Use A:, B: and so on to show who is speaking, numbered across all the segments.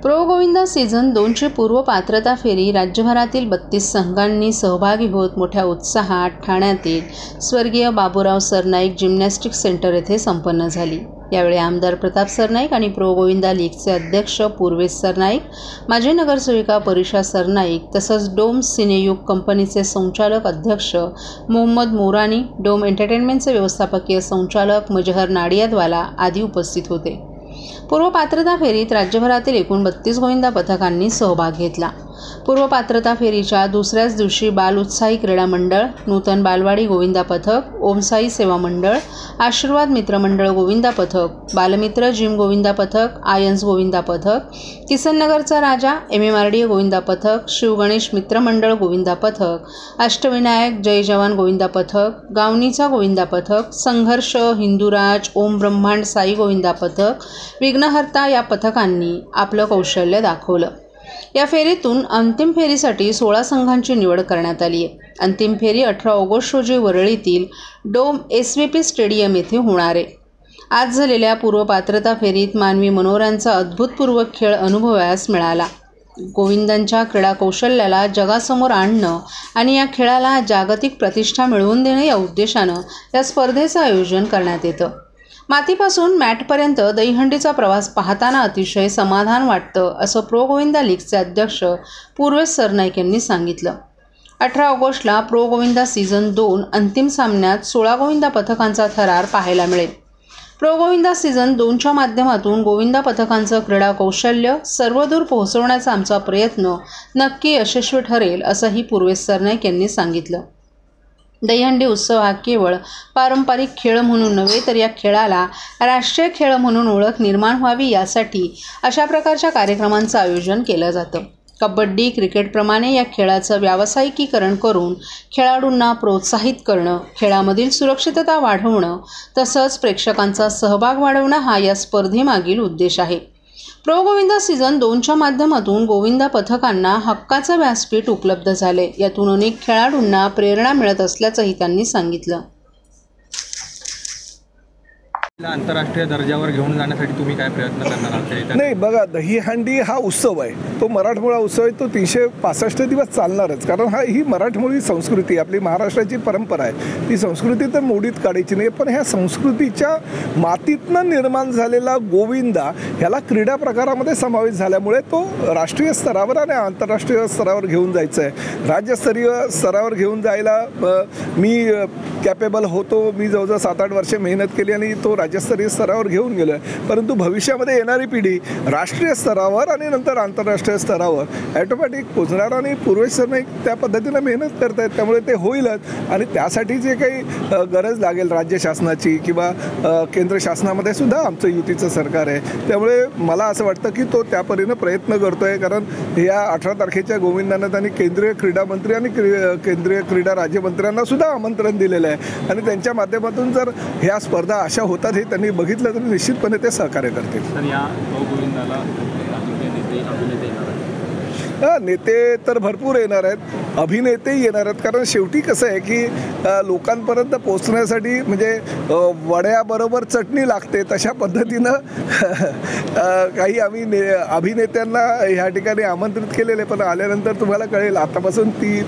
A: Pro Govinda season 2ची पूर्व पात्रता फेरी राज्यभरातील 32 संघांनी सहभागी होत मोठ्या उत्साहात ठाण्यातील स्वर्गीय बाबूराव सरनाईक जिम्नॅस्टिक सेंटर येथे संपन्न झाली। यावेळी आमदार प्रताप सरनाईक आणि प्रो गोविंदा लीगचे अध्यक्ष पूर्वेश सरनाईक, माजी नगरसेविका परिषा सरनाईक तसंच डोम सिनेयुग कंपनीचे संचालक अध्यक्ष मोहम्मद मोरानी, डोम एंटरटेनमेंटचे व्यवस्थापकीय संचालक मजहर नाडियादवाला आदी उपस्थित होते। पूर्व पात्रता फेरीत राज्यभरातील एकूण 32 गोविंदा पथकांनी सहभाग घेतला। पूर्व पात्रता फेरीच्या दुसऱ्याच दिवशी बाल उत्साही क्रीडा मंडळ, नूतन बालवाडी गोविंदा पथक, ओमसाई सेवा मंडळ, आशीर्वाद मित्र मंडळ गोविंदा पथक, बालमित्र जिम गोविंदा पथक, आयन्स गोविंदा पथक, किसननगरचा राजा MMRDA गोविंदा पथक, शिवगणेश मित्र मंडळ गोविंदा पथक, अष्टविनायक जय जवान गोविंदा पथक, गावनीचा गोविंदा पथक, संघर्ष, हिंदुराज, ओम ब्रह्मांड साई गोविंदा पथक, विघ्नहर्ता या पथकांनी आपलं कौशल्य दाखवलं। या फेरीतून अंतिम फेरीसाठी 16 संघांची निवड करण्यात आली आहे। अंतिम फेरी 18 ऑगस्ट रोजी वरळीतील डोम SVP स्टेडियम येथे होणार आहे। आज झालेल्या पूर्व पात्रता फेरीत मानवी मनोऱ्यांचा अद्भुतपूर्व खेळ अनुभवायला मिळाला। गोविंदांच्या क्रीडा कौशल्याला जगासमोर आणणं आणि या खेळाला जागतिक प्रतिष्ठा मिळवून देणं या उद्देशानं या स्पर्धेचं आयोजन करण्यात येतं। मातीपासून मॅटपर्यंत दहीहंडीचा प्रवास पाहताना अतिशय समाधान वाटतं, असं प्रो गोविंदा लीगचे अध्यक्ष पूर्वेश सरनाईक यांनी सांगितलं। 18 ऑगस्टला प्रो गोविंदा सीझन 2 अंतिम सामन्यात 16 गोविंदा पथकांचा थरार पाहायला मिळेल। प्रो गोविंदा सीझन 2च्या माध्यमातून गोविंदा पथकांचं क्रीडा कौशल्य सर्वदूर पोहोचवण्याचा आमचा प्रयत्न नक्की यशस्वी ठरेल, असंही पूर्वेश सरनाईक यांनी सांगितलं। दहीहंडी उत्सव हा केवळ पारंपरिक खेळ म्हणून नव्हे तर या खेळाला राष्ट्रीय खेळ म्हणून ओळख निर्माण व्हावी यासाठी अशा प्रकारच्या कार्यक्रमांचं आयोजन केलं जातं। कबड्डी, क्रिकेटप्रमाणे या खेळाचं व्यावसायिकीकरण करून खेळाडूंना प्रोत्साहित करणं, खेळामधील सुरक्षितता वाढवणं तसंच प्रेक्षकांचा सहभाग वाढवणं हा या स्पर्धेमागील उद्देश आहे। प्रो गोविंदा सीझन 2च्या माध्यमातून गोविंदा पथकांना हक्काचं व्यासपीठ उपलब्ध झाले। यातून अनेक खेळाडूंना प्रेरणा मिळत असल्याचंही त्यांनी सांगितलं।
B: आंतरराष्ट्रीय दर्जावर घेऊन जाण्यासाठी तुम्ही काय प्रयत्न करणार आहात?
C: नाही बघा, दहीहंडी हा उत्सव आहे, तो मराठमोळा उत्सव आहे, तो 365 दिवस चालणारच, कारण ही मराठमोळी संस्कृती आपली महाराष्ट्राची परंपरा आहे। ती संस्कृती तर मोडीत काढायची नाही, पण ह्या संस्कृतीच्या मातीतनं निर्माण झालेला गोविंदा ह्याला क्रीडा प्रकारामध्ये समावेश झाल्यामुळे तो राष्ट्रीय स्तरावर आणि आंतरराष्ट्रीय स्तरावर घेऊन जायचं आहे। राज्यस्तरीय स्तरावर घेऊन जायला मी कॅपेबल होतो। मी जवळजवळ 7-8 वर्षे मेहनत केली आणि तो राज्यस्तरीय स्तरावर घेऊन गेलो आहे। परंतु भविष्यामध्ये येणारी पिढी राष्ट्रीय स्तरावर आणि नंतर आंतरराष्ट्रीय स्तरावर ॲटोमॅटिक पोचणार आणि पूर्वेश सरनाईक त्या पद्धतीनं मेहनत करत आहेत, त्यामुळे ते होईलच। आणि त्यासाठी जे काही गरज लागेल राज्य शासनाची किंवा केंद्र शासनामध्ये सुद्धा आमचं युतीचं सरकार आहे, त्यामुळे मला असं वाटतं की तो त्या परीनं प्रयत्न करतो आहे। कारण या 18 तारखेच्या गोविंदांना त्यांनी केंद्रीय क्रीडा मंत्री आणि केंद्रीय क्रीडा राज्यमंत्र्यांना सुद्धा आमंत्रण दिलेलं आहे आणि त्यांच्या माध्यमातून जर ह्या स्पर्धा अशा होतात हे त्यांनी बघितलं तर निश्चितपणे ते सहकार्य करतील।
B: तर या गोविंदाला
C: नेते तर भरपूर येणार आहेत, अभिनेतेही येणार आहेत, कारण शेवटी कसं आहे की लोकांपर्यंत पोचण्यासाठी म्हणजे वड्याबरोबर चटणी लागते, तशा पद्धतीनं काही आम्ही अभिनेत्यांना ह्या ठिकाणी आमंत्रित केलेले, पण आल्यानंतर तुम्हाला कळेल आतापासून ती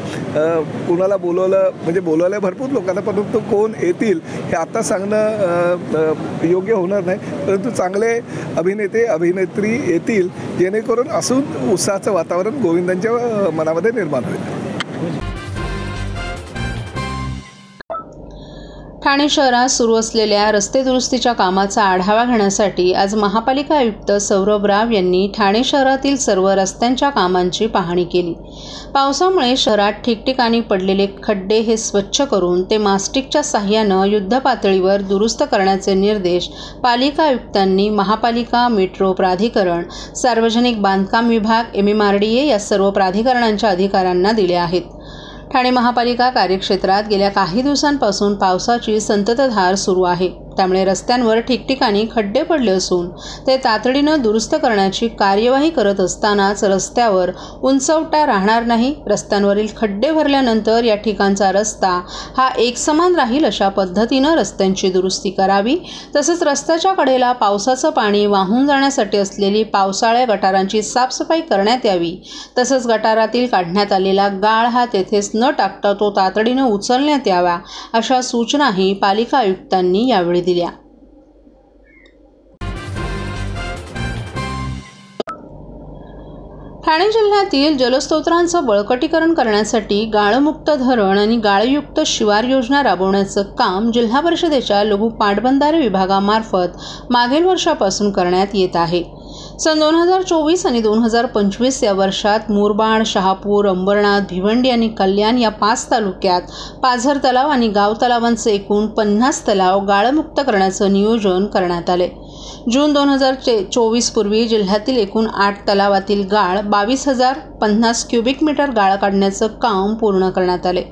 C: कुणाला बोलवलं, म्हणजे बोलवलं भरपूर लोकांना, परंतु कोण येतील हे आता सांगणं योग्य होणार नाही। परंतु चांगले अभिनेते अभिनेत्री येतील, जेणेकरून असून उत्साहाचं वातावरण गोविंदांच्या मनामध्ये निर्माण होईल।
A: ठाणे शहरात सुरू असलेल्या रस्ते दुरुस्तीच्या कामाचा आढावा घेण्यासाठी आज महापालिका आयुक्त सौरभ राव यांनी ठाणे शहरातील सर्व रस्त्यांच्या कामांची पाहणी केली। पावसामुळे शहरात ठिकठिकाणी पडलेले खड्डे हे स्वच्छ करून ते मास्टिकच्या साह्यानं युद्धपातळीवर दुरुस्त करण्याचे निर्देश पालिका आयुक्तांनी महापालिका, मेट्रो प्राधिकरण, सार्वजनिक बांधकाम विभाग, MMRDA या सर्व प्राधिकरणांच्या अधिकाऱ्यांना दिले आहेत। ठाणे महापालिका कार्यक्षेत्रात गेल्या काही दिवसांपासून पावसाची संततधार सुरू आहे। त्यामुळे रस्त्यांवर ठिकठिकाणी खड्डे पडले असून ते तातडीनं दुरुस्त करण्याची कार्यवाही करत असतानाच रस्त्यावर उंचवटा राहणार नाही, रस्त्यांवरील खड्डे भरल्यानंतर या ठिकाणचा रस्ता हा एकसमान राहील अशा पद्धतीनं रस्त्यांची दुरुस्ती करावी, तसंच रस्त्याच्या कडेला पावसाचं पाणी वाहून जाण्यासाठी असलेली पावसाळ्या गटारांची साफसफाई करण्यात यावी, तसंच गटारातील काढण्यात आलेला गाळ हा तेथेच न टाकता तो तातडीनं उचलण्यात यावा अशा सूचनाही पालिका आयुक्तांनी यावेळी दिल्या. ठाणे जिल्ह्यातील जलस्रोतांचं बळकटीकरण करण्यासाठी गाळमुक्त धरण आणि गाळयुक्त शिवार योजना राबवण्याचं काम जिल्हा परिषदेच्या लघु पाटबंधारे विभागामार्फत मागील वर्षापासून करण्यात येत आहे. सन 2024 आणि 2025 या वर्षात मुरबाड, शहापूर, अंबरनाथ, भिवंडी आणि कल्याण या 5 तालुक्यात पाझर तलाव आणि गाव तलावांचे एकूण 50 तलाव गाळमुक्त करण्याचं नियोजन करण्यात आले. जून 2024 पूर्वी जिल्ह्यातील एकूण 8 तलावातील गाळ 22,050 क्युबिक मीटर गाळ काढण्याचं काम पूर्ण करण्यात आले.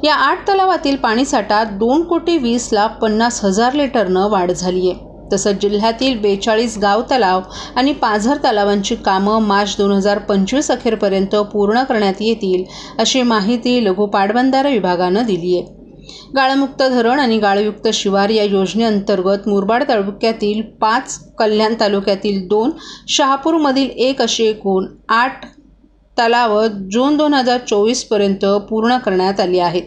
A: या 8 तलावातील पाणीसाठा 2,20,50,000 लिटरनं वाढ झाली आहे. तसंच जिल्ह्यातील 42 गाव तलाव आणि पाझर तलावांची कामं मार्च 2025 अखेरपर्यंत पूर्ण करण्यात येतील अशी माहिती लघु पाटबंधारे विभागानं दिली आहे. गाळमुक्त धरण आणि गाळयुक्त शिवार या योजनेअंतर्गत मुरबाड तालुक्यातील 5, कल्याण तालुक्यातील 2, शहापूरमधील 1 अशी एकूण 8 तलावं जून 2024 पर्यंत पूर्ण करण्यात आली आहेत.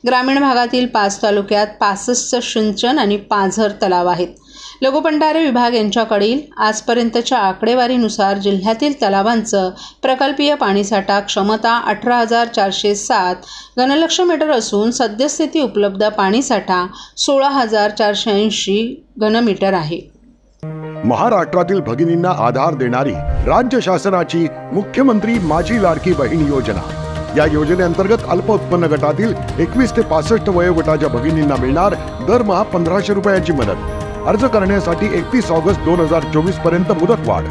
A: ग्रामीण भागातील 5 तालुक्यात 65 सिंचन आणि पाझर तलाव आहेत. लघु पाटबंधारे विभाग यांच्याकडील आजपर्यंतच्या आकडेवारीनुसार जिल्ह्यातील तलावांचं प्रकल्पीय पाणीसाठा क्षमता 18,407 घनलक्ष मीटर असून सद्यस्थिती उपलब्ध पाणीसाठा 16,480 घनमीटर आहे.
D: महाराष्ट्रातील भगिनींना आधार देणारी राज्य शासनाची मुख्यमंत्री माझी लाडकी बहीण योजना. या योजनेअंतर्गत अल्प उत्पन्न गटातील 21 ते 65 वयोगटाच्या भगिनींना मिळणार दरमहा 1,500 रुपयांची मदत. अर्ज करण्यासाठी 31 ऑगस्ट 2024 पर्यंत मुदतवाढ.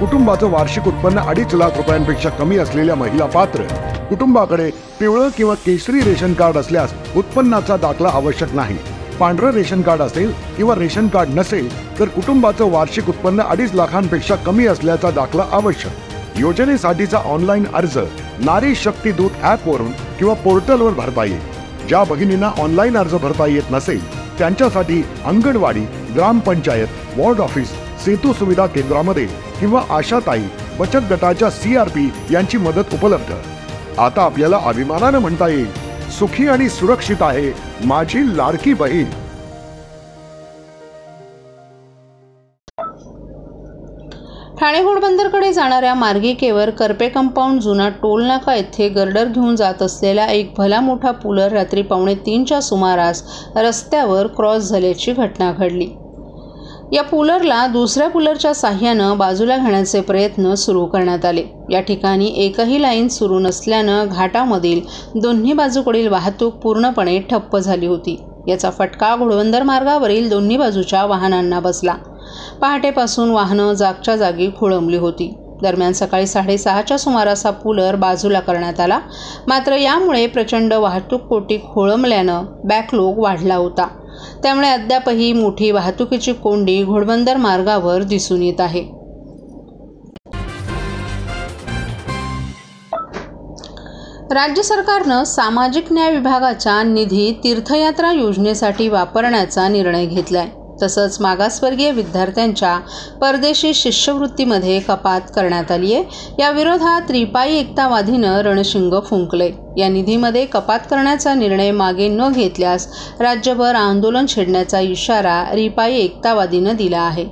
D: कुटुंबाचं वार्षिक उत्पन्न 2.5 लाख रुपयांपेक्षा कमी असलेल्या महिला पात्र. कुटुंबाकडे पिवळं किंवा केशरी रेशन कार्ड असल्यास उत्पन्नाचा दाखला आवश्यक नाही. पांढरं रेशन कार्ड असेल किंवा रेशन कार्ड नसेल तर कुटुंबाचं वार्षिक उत्पन्न 2.5 लाखांपेक्षा कमी असल्याचा दाखला आवश्यक. योजनेसाठीचा ऑनलाईन अर्ज नारी शक्ती दूत ॲपवरून किंवा पोर्टलवर भरता येईल. ज्या भगिनींना ऑनलाईन अर्ज भरता येत नसेल त्यांच्यासाठी अंगणवाडी, ग्रामपंचायत, वॉर्ड ऑफिस, सेतू सुविधा केंद्रामध्ये किंवा आशाताई बचत गटाच्या CRP यांची मदत उपलब्ध. आता आपल्याला अभिमानानं म्हणता येईल, सुखी आणि सुरक्षित आहे माझी लाडकी बहीण.
A: ठाणे घोडबंदरकडे जाणाऱ्या मार्गिकेवर करपे कंपाऊंड जुना टोल नाका येथे गर्डर घेऊन जात असलेला एक भला मोठा पुलर रात्री 2:45च्या सुमारास रस्त्यावर क्रॉस झाल्याची घटना घडली. या पुलरला दुसऱ्या पुलरच्या साह्यानं बाजूला घेण्याचे प्रयत्न सुरू करण्यात आले. या ठिकाणी एकही लाईन सुरू नसल्यानं घाटामधील दोन्ही बाजूकडील वाहतूक पूर्णपणे ठप्प झाली होती. याचा फटका घोडबंदर मार्गावरील दोन्ही बाजूच्या वाहनांना बसला. पहाटेपासून वाहनं जागच्या जागी खोळंबली होती. दरम्यान सकाळी 6:30च्या सुमारास हा पुलर बाजूला करण्यात आला. मात्र यामुळे प्रचंड वाहतूक कोटी खोळंबल्यानं बॅकलॉग वाढला होता. त्यामुळे अद्यापही मोठी वाहतुकीची कोंडी घोडबंदर मार्गावर दिसून येत आहे. राज्य सरकारनं सामाजिक न्याय विभागाचा निधी तीर्थयात्रा योजनेसाठी वापरण्याचा निर्णय घेतलाय. तसंच मागासवर्गीय विद्यार्थ्यांच्या परदेशी शिष्यवृत्तीमध्ये कपात करण्यात आली आहे. या विरोधात रिपाई एकतावादीनं रणशिंग फुंकले. या निधीमध्ये कपात करण्याचा निर्णय मागे न घेतल्यास राज्यभर आंदोलन छेडण्याचा इशारा रिपाई एकतावादीनं दिला आहे.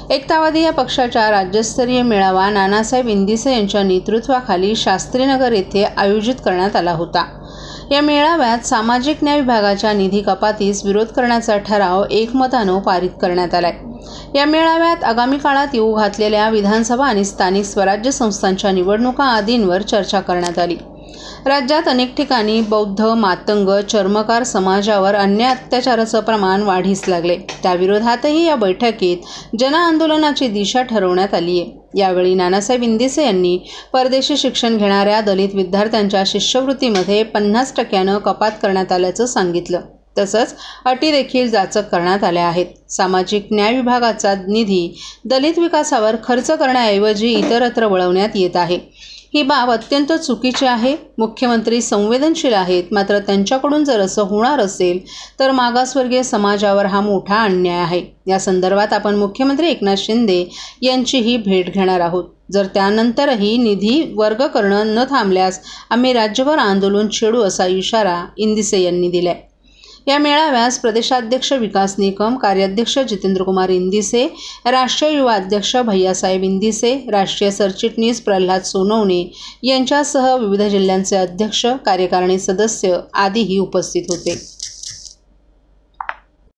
A: एकतावादी या पक्षाच्या राज्यस्तरीय मेळावा नानासाहेब इंदिसे यांच्या नेतृत्वाखाली शास्त्रीनगर येथे आयोजित करण्यात आला होता. या मेळाव्यात सामाजिक न्याय विभागाच्या निधी कपातीस विरोध करण्याचा ठराव एकमतानं पारित करण्यात आलाय. या मेळाव्यात आगामी काळात येऊ घातलेल्या विधानसभा आणि स्थानिक स्वराज्य संस्थांच्या निवडणुका आदींवर चर्चा करण्यात आली. राज्यात अनेक ठिकाणी बौद्ध, मातंग, चर्मकार समाजावर अन्याय अत्याचाराचं प्रमाण वाढीस लागले. त्याविरोधातही या बैठकीत जनआंदोलनाची दिशा ठरवण्यात आली आहे. यावेळी नानासाहेब इंदिसे यांनी परदेशी शिक्षण घेणाऱ्या दलित विद्यार्थ्यांच्या शिष्यवृत्तीमध्ये 50% कपात करण्यात आल्याचं सांगितलं. तसंच अटी देखील जाचक करण्यात आल्या आहेत. सामाजिक न्याय विभागाचा निधी दलित विकासावर खर्च करण्याऐवजी इतरत्र वळवण्यात येत आहे. ही बाब अत्यंत चुकीची आहे. मुख्यमंत्री संवेदनशील आहेत, मात्र त्यांच्याकडून जर असं होणार असेल तर मागासवर्गीय समाजावर हा मोठा अन्याय आहे. या संदर्भात आपण मुख्यमंत्री एकनाथ शिंदे यांचीही भेट घेणार आहोत. जर त्यानंतरही निधी वर्ग करणं न थांबल्यास आम्ही राज्यभर आंदोलन छेडू असा इशारा इंदिसे यांनी दिलाय. या मेळाव्यास प्रदेशाध्यक्ष विकास निकम, कार्याध्यक्ष जितेंद्रकुमार इंदिसे, राष्ट्रीय युवा अध्यक्ष भैयासाहेब इंदिसे, राष्ट्रीय सरचिटणीस प्रल्हाद सोनवणे यांच्यासह विविध जिल्ह्यांचे अध्यक्ष, कार्यकारिणी सदस्य आदीही उपस्थित होते.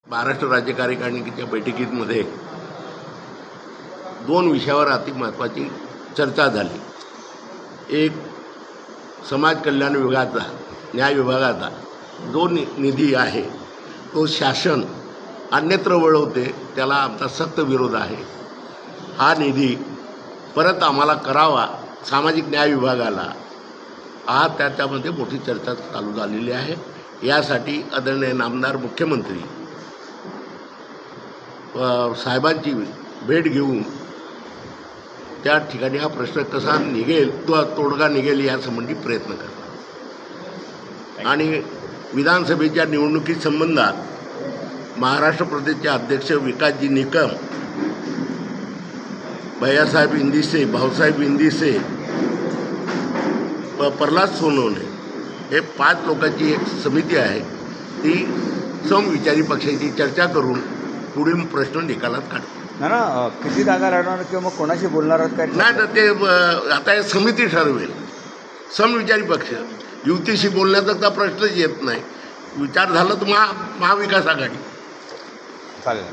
E: महाराष्ट्र राज्य कार्यकारिणीच्या बैठकीमध्ये 2 विषयावर अति महत्त्वाची चर्चा झाली. एक, समाज कल्याण विभागाचा, न्याय विभागाचा जो निधी आहे तो शासन अन्यत्र वळवते, त्याला आमचा सक्त विरोध आहे. हा निधी परत आम्हाला करावा सामाजिक न्याय विभागाला, हा त्याच्यामध्ये मोठी चर्चा चालू झालेली आहे. यासाठी आदरणीय नामदार मुख्यमंत्री साहेबांची भेट घेऊन त्या ठिकाणी हा प्रश्न कसा निघेल, तो तोडगा निघेल यासंबंधी प्रयत्न करतात. आणि विधानसभेच्या निवडणुकीसंबंधात महाराष्ट्र प्रदेशचे अध्यक्ष विकासजी निकम, भैयासाहेब इंदिसे, भाऊसाहेब इंदिसे, प्रल्हाद सोनवणे हे 5 लोकांची एक समिती आहे. ती समविचारी पक्षाची चर्चा करून पुढील प्रश्न निकालात काढते.
F: ना किती जागा राहणार किंवा मग कोणाशी बोलणार आहात काय?
E: नाही तर ते आता हे समिती ठरवेल. समविचारी पक्ष युतीशी बोलण्याचा प्रश्नच येत नाही. विचार झाला तर महाविकास आघाडी
F: चालेल.